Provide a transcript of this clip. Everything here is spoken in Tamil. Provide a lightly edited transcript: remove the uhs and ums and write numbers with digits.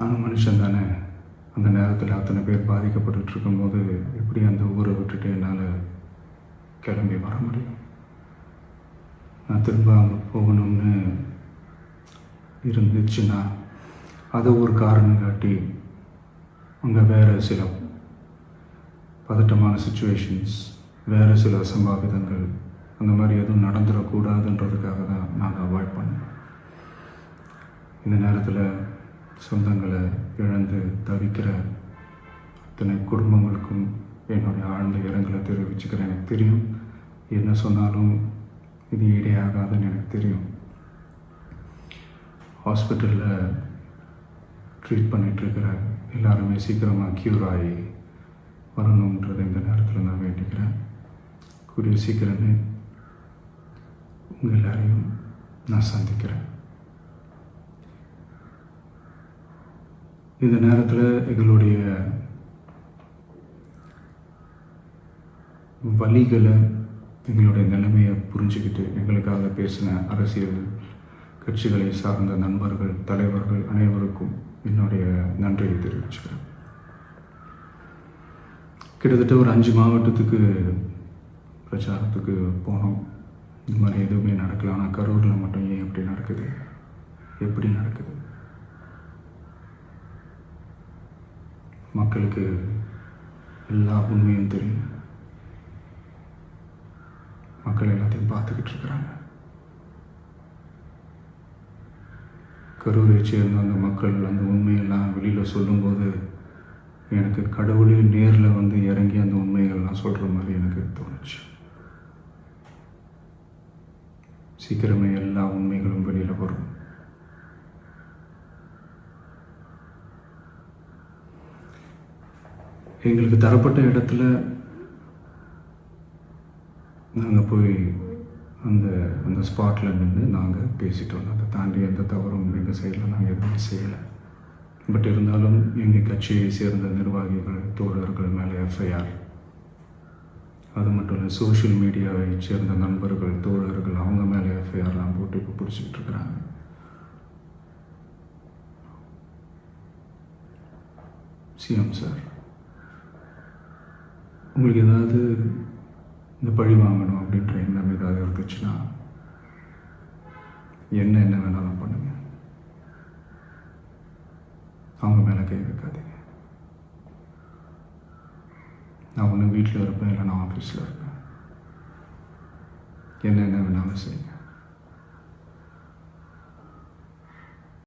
ஆனால் மனுஷன் தானே. அந்த நேரத்தில் அத்தனை பேர் பாதிக்கப்பட்டு இருக்கும்போது எப்படி அந்த ஊரை விட்டுட்டு என்னால் கிளம்பி வர முடியும்? நான் திரும்ப அங்கே போகணும்னு இருந்துச்சுன்னா அதை ஒரு காரணம் காட்டி அங்கே வேறு சில பதட்டமான சுச்சுவேஷன்ஸ், வேறு சில அசம்பாவிதங்கள் அந்த மாதிரி எதுவும் நடந்துடக்கூடாதுன்றதுக்காக தான் நான் அவாய்ட் பண்ணேன். இந்த நேரத்தில் சொந்தங்களை இழந்து தவிக்கிற அத்தனை குடும்பங்களுக்கும் என்னுடைய ஆழ்ந்த இரங்கலை தெரிவிச்சுக்கிறேன். எனக்கு தெரியும் என்ன சொன்னாலும் இது ஈடையாகாதுன்னு எனக்கு தெரியும். ஹாஸ்பிட்டலில் ட்ரீட் பண்ணிகிட்ருக்கிற எல்லாருமே சீக்கிரமாக க்யூர் ஆகி வரணுன்றதை இந்த நேரத்தில் நான் வேண்டிக்கிறேன். கூடிய சீக்கிரமே உங்கள் எல்லாரையும் நான் சந்திக்கிறேன். இந்த நேரத்தில் எங்களுடைய வலிகளை, எங்களுடைய நிலைமையை புரிஞ்சுக்கிட்டு எங்களுக்காக பேசின அரசியல் கட்சிகளை சார்ந்த நண்பர்கள், தலைவர்கள் அனைவருக்கும் என்னுடைய நன்றியை தெரிவிச்சுக்கிறேன். கிட்டத்தட்ட ஒரு 5 மாவட்டத்துக்கு பிரச்சாரத்துக்கு போனோம். இந்த மாதிரி எதுவுமே நடக்கல. ஆனால் கரூரில் மட்டும் ஏன் எப்படி நடக்குது? எப்படி நடக்குது? மக்களுக்கு எல்லா உண்மையும் தெரியும். மக்கள் எல்லாத்தையும் பார்த்துக்கிட்டு இருக்கிறாங்க. கரூரை சேர்ந்த அந்த மக்கள் அந்த உண்மையெல்லாம் வெளியில் சொல்லும்போது எனக்கு கடவுளே நேரில் வந்து இறங்கி அந்த உண்மைகள்லாம் சொல்கிற மாதிரி எனக்கு தோணுச்சு. சீக்கிரமே எல்லா உண்மைகளும் வெளியில் வரும். எங்களுக்கு தரப்பட்ட இடத்துல நாங்கள் போய் அந்த ஸ்பாட்டில் நின்று நாங்கள் பேசிட்டு வந்தோம். அதை தாண்டி எந்த தவறும் எங்கள் சைடில் நாங்கள் எதுவுமே செய்யலை. பட் இருந்தாலும் எங்கள் கட்சியை சேர்ந்த நிர்வாகிகள், தோழர்கள் மேலே எஃப்ஐஆர், அது மட்டும் இல்லை சோஷியல் மீடியாவை சேர்ந்த நண்பர்கள், தோழர்கள் அவங்க மேலே எஃப்ஐஆர்லாம் போட்டு இப்போ பிடிச்சிக்கிட்டு இருக்கிறாங்க. சிஎம் சார், உங்களுக்கு ஏதாவது இந்த பழி வாங்கணும் அப்படின்ற எண்ணம் ஏதாவது இருந்துச்சுன்னா என்ன வேணாலும் பண்ணுங்க. அவங்க மேலே கை வைக்காதீங்க. நான் ஒன்று வீட்டில் இருப்பேன், இல்லை நான் ஆஃபீஸில் இருப்பேன். என்ன வேணாலும் செய்யுங்க.